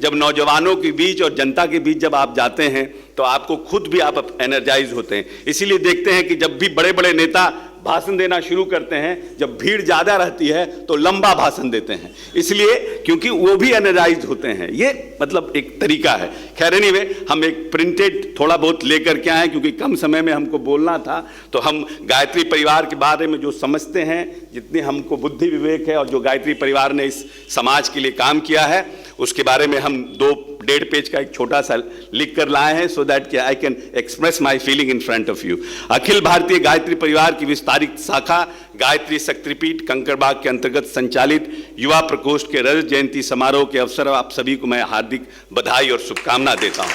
जब नौजवानों के बीच और जनता के बीच जब आप जाते हैं तो आपको खुद भी आप एनर्जाइज होते हैं। इसीलिए देखते हैं कि जब भी बड़े बड़े नेता भाषण देना शुरू करते हैं, जब भीड़ ज़्यादा रहती है तो लंबा भाषण देते हैं, इसलिए क्योंकि वो भी एनर्जाइज होते हैं। ये मतलब एक तरीका है। खैर एनीवे, हम एक प्रिंटेड थोड़ा बहुत लेकर के आए क्योंकि कम समय में हमको बोलना था। तो हम गायत्री परिवार के बारे में जो समझते हैं, जितनी हमको बुद्धि विवेक है और जो गायत्री परिवार ने इस समाज के लिए काम किया है, उसके बारे में हम 2-1.5 पेज का एक छोटा सा लिख कर लाए हैं, so that I can express my feeling in front of you. Akhil Bharatiya Gayatri परिवार की विस्तारित शाखा गायत्री शक्तिपीठ कंकड़बाग के अंतर्गत संचालित युवा प्रकोष्ठ के रजत जयंती समारोह के अवसर आप सभी को मैं हार्दिक बधाई और शुभकामना देता हूँ।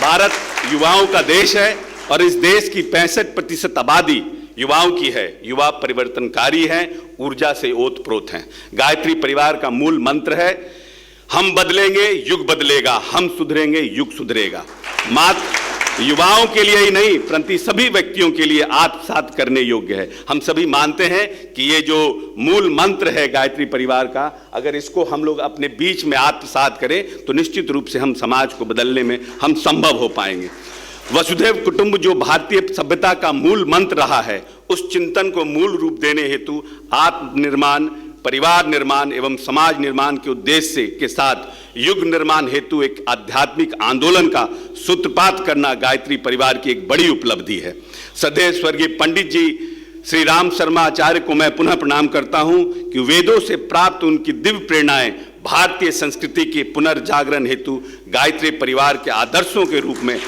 भारत युवाओं का देश है और इस देश की 65% आबादी युवाओं की है। युवा परिवर्तनकारी हैं, ऊर्जा से ओतप्रोत हैं। गायत्री परिवार का मूल मंत्र है, हम बदलेंगे युग बदलेगा, हम सुधरेंगे युग सुधरेगा। मात्र युवाओं के लिए ही नहीं, परंतु सभी व्यक्तियों के लिए आत्मसात करने योग्य है। हम सभी मानते हैं कि ये जो मूल मंत्र है गायत्री परिवार का, अगर इसको हम लोग अपने बीच में आत्मसात करें तो निश्चित रूप से हम समाज को बदलने में हम संभव हो पाएंगे। वसुधैव कुटुंब जो भारतीय सभ्यता का मूल मंत्र रहा है, उस चिंतन को मूल रूप देने हेतु आत्मनिर्माण, परिवार निर्माण एवं समाज निर्माण के उद्देश्य के साथ युग निर्माण हेतु एक आध्यात्मिक आंदोलन का सूत्रपात करना गायत्री परिवार की एक बड़ी उपलब्धि है। सदैव स्वर्गीय पंडित जी श्री राम शर्मा आचार्य को मैं पुनः प्रणाम करता हूं कि वेदों से प्राप्त उनकी दिव्य प्रेरणाएं भारतीय संस्कृति के पुनर्जागरण हेतु गायत्री परिवार के आदर्शों के रूप में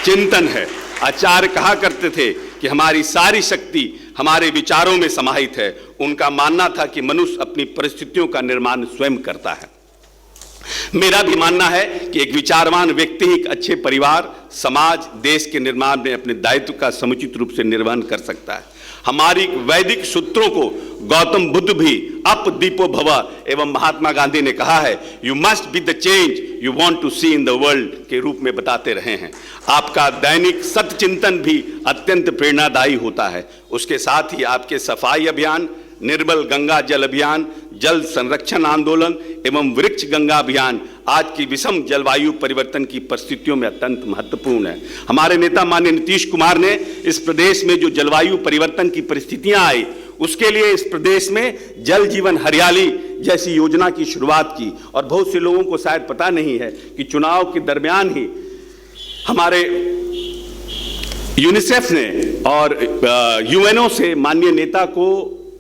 चिंतन है। आचार्य कहा करते थे कि हमारी सारी शक्ति हमारे विचारों में समाहित है। उनका मानना था कि मनुष्य अपनी परिस्थितियों का निर्माण स्वयं करता है। मेरा भी मानना है कि एक विचारवान व्यक्ति ही एक अच्छे परिवार, समाज, देश के निर्माण में अपने दायित्व का समुचित रूप से निर्वहन कर सकता है। हमारी वैदिक सूत्रों को गौतम बुद्ध भी अप दीपो भव एवं महात्मा गांधी ने कहा है, you must be the change you want to see in the world के रूप में बताते रहे हैं। आपका दैनिक सत्य चिंतन भी अत्यंत प्रेरणादायी होता है। उसके साथ ही आपके सफाई अभियान, निर्मल गंगा जल अभियान, जल संरक्षण आंदोलन एवं वृक्ष गंगा अभियान आज की विषम जलवायु परिवर्तन की परिस्थितियों में अत्यंत महत्वपूर्ण है। हमारे नेता माननीय नीतीश कुमार ने इस प्रदेश में जो जलवायु परिवर्तन की परिस्थितियां आई, उसके लिए इस प्रदेश में जल जीवन हरियाली जैसी योजना की शुरुआत की। और बहुत से लोगों को शायद पता नहीं है कि चुनाव के दरमियान ही हमारे यूनिसेफ ने और यूएनओ से माननीय नेता को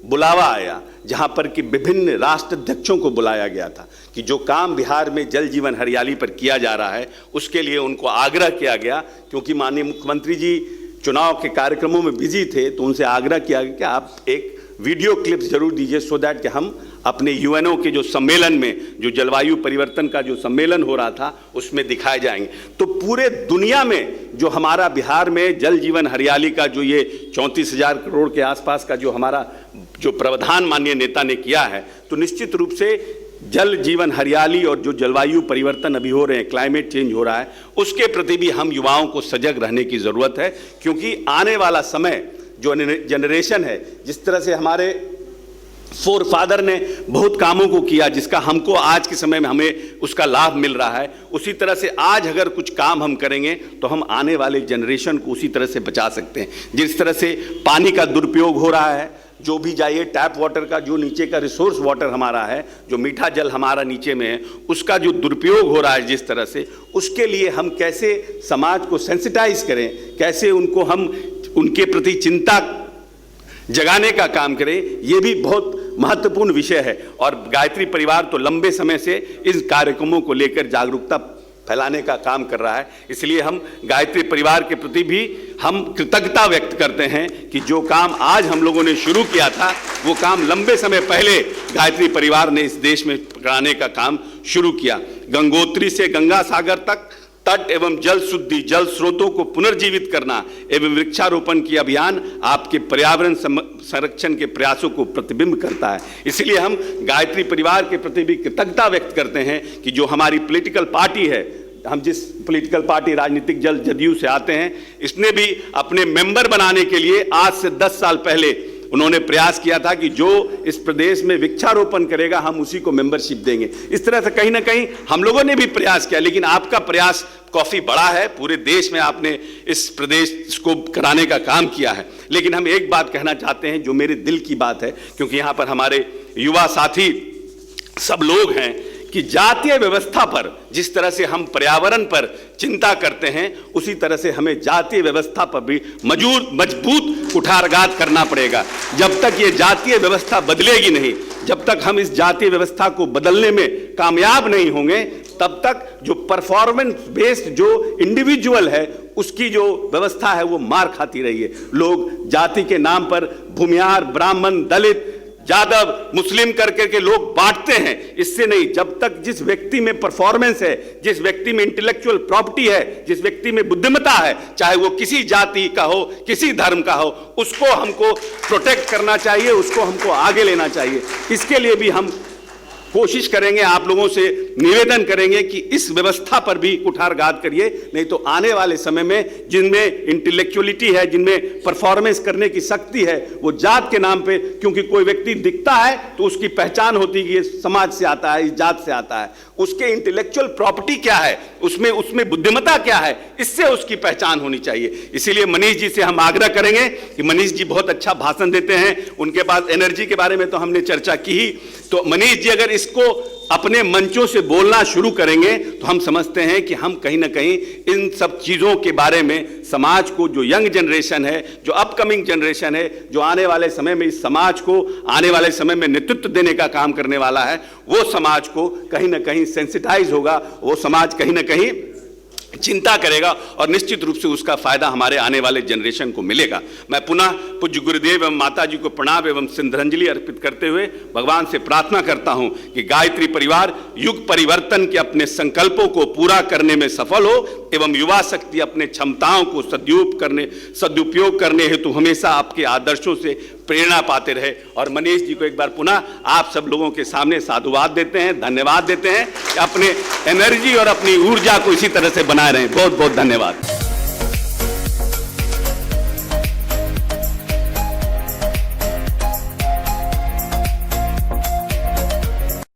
बुलावा आया, जहां पर कि विभिन्न राष्ट्राध्यक्षों को बुलाया गया था कि जो काम बिहार में जल जीवन हरियाली पर किया जा रहा है उसके लिए उनको आग्रह किया गया। क्योंकि माननीय मुख्यमंत्री जी चुनाव के कार्यक्रमों में बिजी थे, तो उनसे आग्रह किया गया कि आप एक वीडियो क्लिप्स जरूर दीजिए, सो दैट कि हम अपने यूएनओ के जो सम्मेलन में, जो जलवायु परिवर्तन का जो सम्मेलन हो रहा था, उसमें दिखाए जाएंगे। तो पूरे दुनिया में जो हमारा बिहार में जल जीवन हरियाली का जो ये 34,000 करोड़ के आसपास का जो हमारा जो प्रावधान माननीय नेता ने किया है, तो निश्चित रूप से जल जीवन हरियाली और जो जलवायु परिवर्तन अभी हो रहे हैं, क्लाइमेट चेंज हो रहा है, उसके प्रति भी हम युवाओं को सजग रहने की ज़रूरत है। क्योंकि आने वाला समय जो जनरेशन है, जिस तरह से हमारे फोर फादर ने बहुत कामों को किया जिसका हमको आज के समय में हमें उसका लाभ मिल रहा है, उसी तरह से आज अगर कुछ काम हम करेंगे तो हम आने वाले जनरेशन को उसी तरह से बचा सकते हैं। जिस तरह से पानी का दुरुपयोग हो रहा है, जो भी जाइए टैप वाटर का जो नीचे का रिसोर्स वाटर हमारा है, जो मीठा जल हमारा नीचे में है, उसका जो दुरुपयोग हो रहा है जिस तरह से, उसके लिए हम कैसे समाज को सेंसिटाइज करें, कैसे उनको हम उनके प्रति चिंता जगाने का काम करें, ये भी बहुत महत्वपूर्ण विषय है। और गायत्री परिवार तो लंबे समय से इस कार्यक्रमों को लेकर जागरूकता फैलाने का काम कर रहा है। इसलिए हम गायत्री परिवार के प्रति भी हम कृतज्ञता व्यक्त करते हैं कि जो काम आज हम लोगों ने शुरू किया था, वो काम लंबे समय पहले गायत्री परिवार ने इस देश में कराने का काम शुरू किया। गंगोत्री से गंगा सागर तक तट एवं जल शुद्धि, जल स्रोतों को पुनर्जीवित करना एवं वृक्षारोपण की अभियान आपके पर्यावरण संरक्षण के प्रयासों को प्रतिबिंब करता है। इसलिए हम गायत्री परिवार के प्रति भी कृतज्ञता व्यक्त करते हैं कि जो हमारी पॉलिटिकल पार्टी है, हम जिस पॉलिटिकल पार्टी राजनीतिक जल जदयू से आते हैं, इसने भी अपने मेंबर बनाने के लिए आज से 10 साल पहले उन्होंने प्रयास किया था कि जो इस प्रदेश में वृक्षारोपण करेगा हम उसी को मेंबरशिप देंगे। इस तरह से कहीं ना कहीं हम लोगों ने भी प्रयास किया, लेकिन आपका प्रयास काफी बड़ा है, पूरे देश में आपने इस प्रदेश को कराने का काम किया है। लेकिन हम एक बात कहना चाहते हैं जो मेरे दिल की बात है, क्योंकि यहाँ पर हमारे युवा साथी सब लोग हैं, कि जातीय व्यवस्था पर जिस तरह से हम पर्यावरण पर चिंता करते हैं, उसी तरह से हमें जातीय व्यवस्था पर भी मजबूत कुठाराघात करना पड़ेगा। जब तक ये जातीय व्यवस्था बदलेगी नहीं, जब तक हम इस जातीय व्यवस्था को बदलने में कामयाब नहीं होंगे, तब तक जो परफॉर्मेंस बेस्ड जो इंडिविजुअल है उसकी जो व्यवस्था है वो मार खाती रही है। लोग जाति के नाम पर भूमिहार, ब्राह्मण, दलित, यादव, मुस्लिम करके के लोग बांटते हैं। इससे नहीं, जब तक जिस व्यक्ति में परफॉर्मेंस है, जिस व्यक्ति में इंटेलेक्चुअल प्रॉपर्टी है, जिस व्यक्ति में बुद्धिमत्ता है, चाहे वो किसी जाति का हो, किसी धर्म का हो, उसको हमको प्रोटेक्ट करना चाहिए, उसको हमको आगे लेना चाहिए। इसके लिए भी हम कोशिश करेंगे, आप लोगों से निवेदन करेंगे कि इस व्यवस्था पर भी कुठाराघात करिए, नहीं तो आने वाले समय में जिनमें इंटेलेक्चुअलिटी है, जिनमें परफॉर्मेंस करने की शक्ति है, वो जात के नाम पे, क्योंकि कोई व्यक्ति दिखता है तो उसकी पहचान होती है कि ये समाज से आता है, इस जात से आता है, उसके इंटेलेक्चुअल प्रॉपर्टी क्या है, उसमें बुद्धिमत्ता क्या है, इससे उसकी पहचान होनी चाहिए। इसीलिए मनीष जी से हम आग्रह करेंगे कि मनीष जी बहुत अच्छा भाषण देते हैं, उनके पास एनर्जी के बारे में तो हमने चर्चा की ही, तो मनीष जी अगर इसको अपने मंचों से बोलना शुरू करेंगे तो हम समझते हैं कि हम कहीं ना कहीं इन सब चीज़ों के बारे में समाज को, जो यंग जनरेशन है, जो अपकमिंग जनरेशन है, जो आने वाले समय में इस समाज को आने वाले समय में नेतृत्व देने का काम करने वाला है, वो समाज को कहीं ना कहीं सेंसिटाइज होगा, वो समाज कहीं ना कहीं चिंता करेगा और निश्चित रूप से उसका फायदा हमारे आने वाले जनरेशन को मिलेगा। मैं पुनः पूज्य गुरुदेव एवं माता जी को प्रणाम एवं श्रद्धांजलि अर्पित करते हुए भगवान से प्रार्थना करता हूं कि गायत्री परिवार युग परिवर्तन के अपने संकल्पों को पूरा करने में सफल हो एवं युवा शक्ति अपने क्षमताओं को सदुपयोग करने हेतु हमेशा आपके आदर्शों से प्रेरणा पाते रहे। और मनीष जी को एक बार पुनः आप सब लोगों के सामने साधुवाद देते हैं, धन्यवाद देते हैं, अपने एनर्जी और अपनी ऊर्जा को इसी तरह से बनाए रहें। बहुत बहुत धन्यवाद।